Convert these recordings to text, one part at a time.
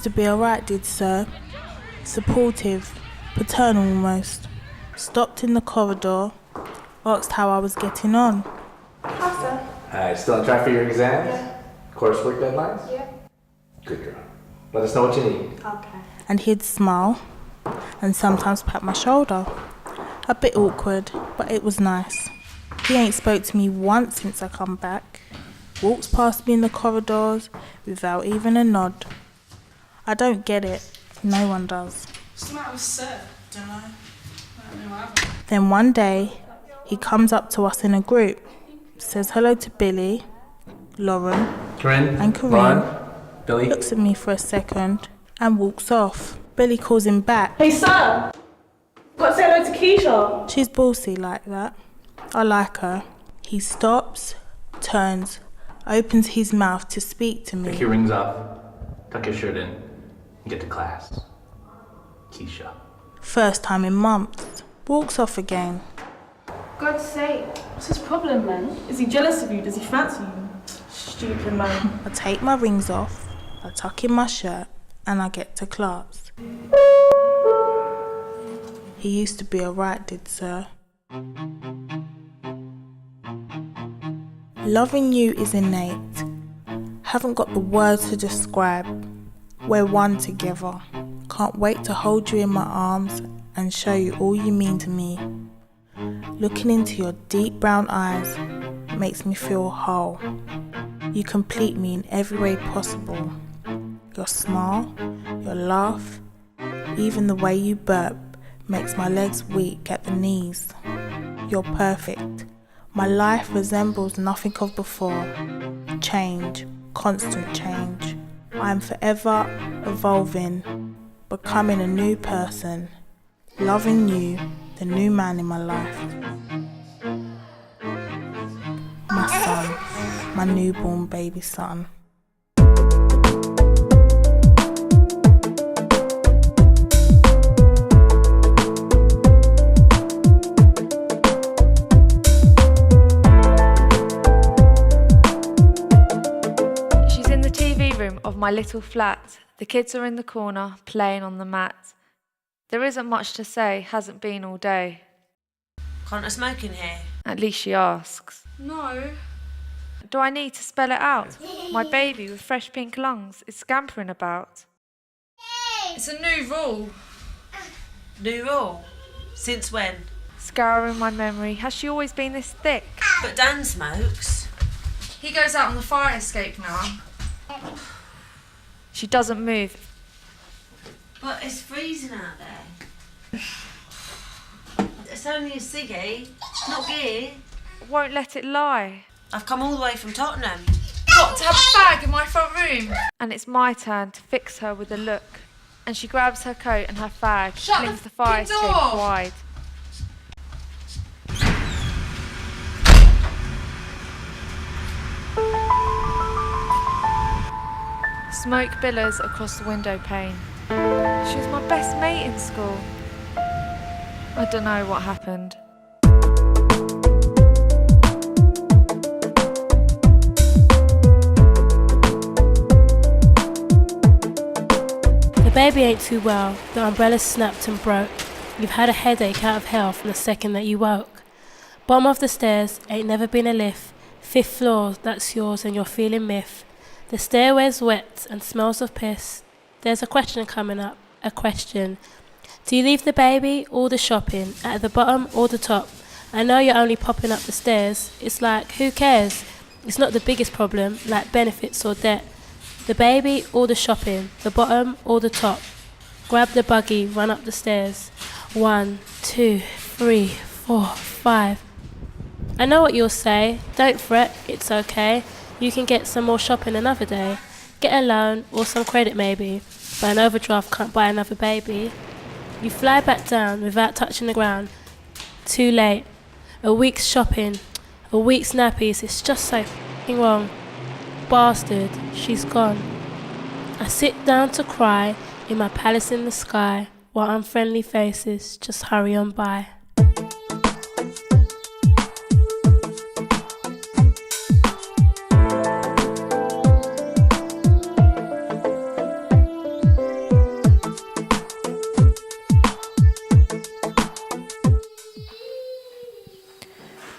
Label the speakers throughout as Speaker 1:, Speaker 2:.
Speaker 1: to be alright, did sir. Supportive, paternal almost. Stopped in the corridor, asked how I was getting on.
Speaker 2: Hi, sir. Still on track for your exams?
Speaker 3: Yeah.
Speaker 2: Coursework deadlines?
Speaker 3: Yeah.
Speaker 2: Good girl. Let us know what you need.
Speaker 3: Okay.
Speaker 1: And he'd smile and sometimes pat my shoulder. A bit awkward, but it was nice. He ain't spoke to me once since I come back. Walks past me in the corridors without even a nod. I don't get it. No one does.
Speaker 3: What's the matter with Sir? Don't know. I don't know what happened.
Speaker 1: Then one day, he comes up to us in a group, says hello to Billy, Lauren, and Corinne,
Speaker 2: Billy.
Speaker 1: looks at me for a second, and walks off. Billy calls him back.
Speaker 3: Hey, Sir! Got to say hello to Keisha.
Speaker 1: She's bossy like that. I like her. He stops, turns, opens his mouth to speak to
Speaker 2: Take
Speaker 1: me.
Speaker 2: your rings off, tuck your shirt in, and get to class. Keisha.
Speaker 1: First time in months. Walks off again.
Speaker 3: God's sake. What's his problem, man? Is he jealous of you? Does he fancy you? Stupid man.
Speaker 1: I take my rings off, I tuck in my shirt, and I get to class. He used to be alright, did sir. Loving you is innate. Haven't got the words to describe. We're one together. Can't wait to hold you in my arms and show you all you mean to me. Looking into your deep brown eyes makes me feel whole. You complete me in every way possible. Your smile, your laugh, even the way you burp makes my legs weak at the knees. You're perfect. My life resembles nothing of before. Change, constant change. I am forever evolving, becoming a new person, loving you, the new man in my life. My son, my newborn baby son.
Speaker 4: Of my little flat. The kids are in the corner, playing on the mat. There isn't much to say, hasn't been all day.
Speaker 5: Can't I smoke in here?
Speaker 4: At least she asks.
Speaker 3: No.
Speaker 4: Do I need to spell it out? My baby with fresh pink lungs is scampering about.
Speaker 3: It's a new rule.
Speaker 5: New rule? Since when?
Speaker 4: Scouring my memory, has she always been this thick?
Speaker 5: But Dan smokes.
Speaker 3: He goes out on the fire escape now.
Speaker 4: She doesn't move.
Speaker 5: But it's freezing out there. It's only a ciggy, not gear.
Speaker 4: Won't let it lie.
Speaker 5: I've come all the way from Tottenham.
Speaker 3: Got to have a bag in my front room.
Speaker 4: And it's my turn to fix her with a look. And she grabs her coat and her fag,
Speaker 3: Shut
Speaker 4: flings
Speaker 3: the
Speaker 4: the fire
Speaker 3: door.
Speaker 4: escape wide. Smoke billows across the window pane. She was my best mate in school. I don't know what happened.
Speaker 6: The baby ain't too well, the umbrella snapped and broke. You've had a headache out of hell from the second that you woke. Bottom of the stairs, ain't never been a lift. 5th floor, that's yours and you're feeling miffed. The stairway's wet and smells of piss. There's a question coming up, a question. Do you leave the baby or the shopping, at the bottom or the top? I know you're only popping up the stairs. It's like, who cares? It's not the biggest problem, like benefits or debt. The baby or the shopping, the bottom or the top? Grab the buggy, run up the stairs. 1, 2, 3, 4, 5. I know what you'll say. Don't fret, it's okay. You can get some more shopping another day. Get a loan or some credit maybe, but an overdraft can't buy another baby. You fly back down without touching the ground. Too late. A week's shopping, a week's nappies, it's just so f***ing wrong. Bastard, she's gone. I sit down to cry in my palace in the sky, while unfriendly faces just hurry on by.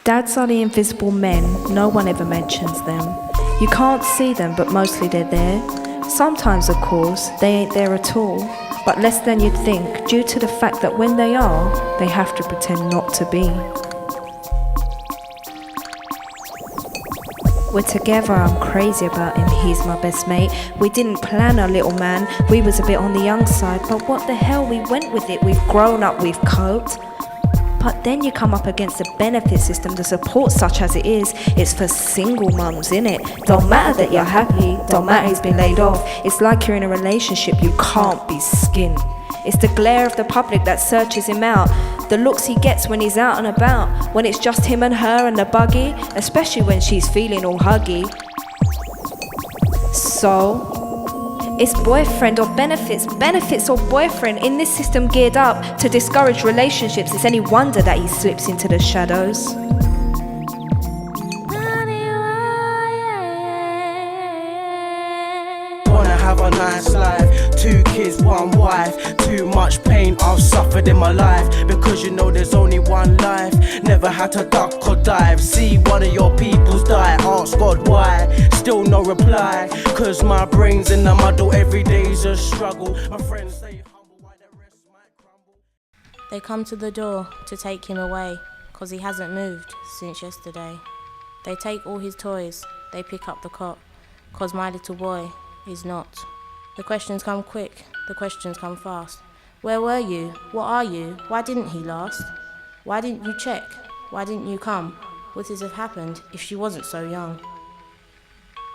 Speaker 7: Dads are the invisible men, no one ever mentions them. You can't see them, but mostly they're there. Sometimes, of course, they ain't there at all, but less than you'd think, due to the fact that when they are, they have to pretend not to be. We're together, I'm crazy about him, he's my best mate. We didn't plan our little man, we was a bit on the young side, but what the hell, we went with it, we've grown up, we've coped. But then you come up against the benefit system, the support such as it is, it's for single mums, innit? Don't matter that you're happy, don't matter he's been laid off, it's like you're in a relationship, you can't be skinned. It's the glare of the public that searches him out, the looks he gets when he's out and about, when it's just him and her and the buggy, especially when she's feeling all huggy. So, it's boyfriend or benefits or boyfriend. In this system geared up to discourage relationships, it's any wonder that he slips into the shadows.
Speaker 8: Wanna have a nice life, 2 kids, 1 wife. Too much pain I've suffered in my life, because you know there's only one life. Never had to duck or dive, see one of your peoples die, ask God why. Still no reply, cause my brain's in the muddle, every day's a struggle. My friends say humble while the rest might crumble.
Speaker 9: They come to the door to take him away, cause he hasn't moved since yesterday. They take all his toys, they pick up the cot, cause my little boy is not. The questions come quick, the questions come fast. Where were you? What are you? Why didn't he last? Why didn't you check? Why didn't you come? Would this have happened if she wasn't so young?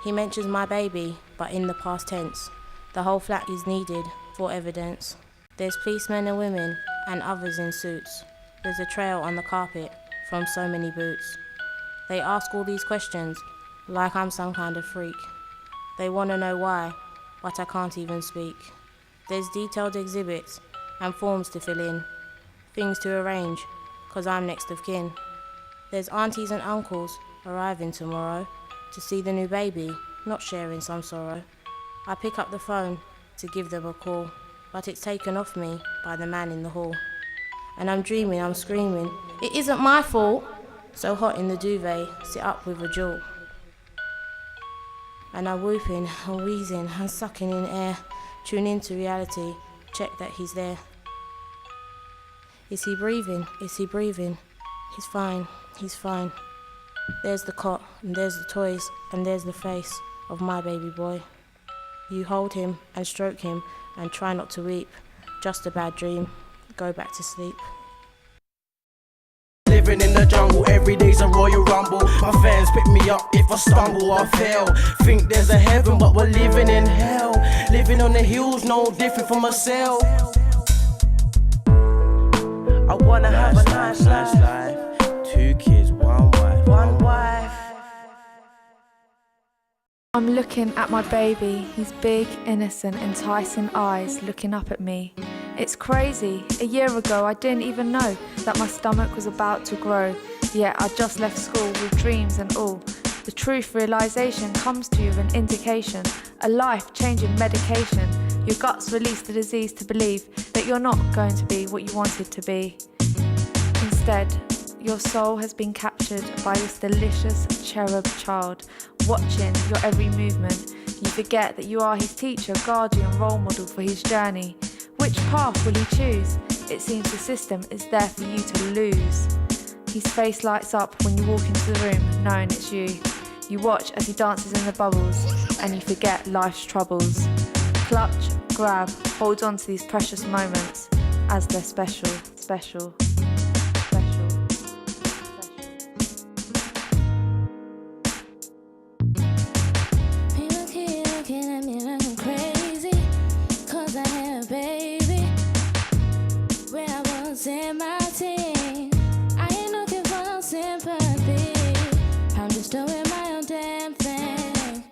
Speaker 9: He mentions my baby, but in the past tense. The whole flat is needed for evidence. There's policemen and women, and others in suits. There's a trail on the carpet from so many boots. They ask all these questions, like I'm some kind of freak. They want to know why, but I can't even speak. There's detailed exhibits and forms to fill in, things to arrange, cause I'm next of kin. There's aunties and uncles arriving tomorrow to see the new baby, not sharing some sorrow. I pick up the phone to give them a call, but it's taken off me by the man in the hall. And I'm dreaming, I'm screaming, it isn't my fault. So hot in the duvet, sit up with a jolt. And I'm whooping and wheezing and sucking in air. Tune into reality, check that he's there. Is he breathing? Is he breathing? He's fine, he's fine. There's the cot, and there's the toys, and there's the face of my baby boy. You hold him and stroke him and try not to weep. Just a bad dream, go back to sleep.
Speaker 8: Living in the jungle, every day's a royal rumble. My fans pick me up if I stumble or fail. Think there's a heaven, but we're living in hell. Living on the hills, no different from myself. I wanna have a nice life. 2 kids, 1 wife. 1 wife.
Speaker 4: I'm looking at my baby, his big, innocent, enticing eyes looking up at me. It's crazy. A year ago I didn't even know that my stomach was about to grow. Yet I just left school with dreams and all. The truth realization comes to you with an indication, a life-changing medication. Your guts release the disease to believe that you're not going to be what you wanted to be. Instead, your soul has been captured by this delicious cherub child, watching your every movement. You forget that you are his teacher, guardian, role model for his journey. Which path will he choose? It seems the system is there for you to lose. His face lights up when you walk into the room, knowing it's you. You watch as he dances in the bubbles, and you forget life's troubles. Clutch, grab, hold on to these precious moments, as they're special, special.
Speaker 10: In my team, I ain't looking for no sympathy. I'm just doing my own damn thing.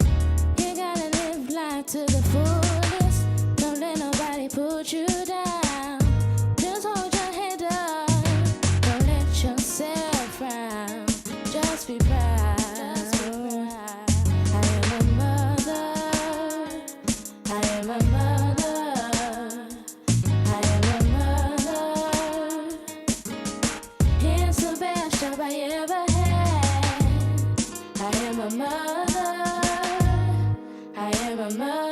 Speaker 10: You gotta live life to the fullest. Don't let nobody put you down. Just hold your head up. Don't let yourself frown. Just be proud. I am a mother. I am a mother. I ever had. a mother. I am a mother.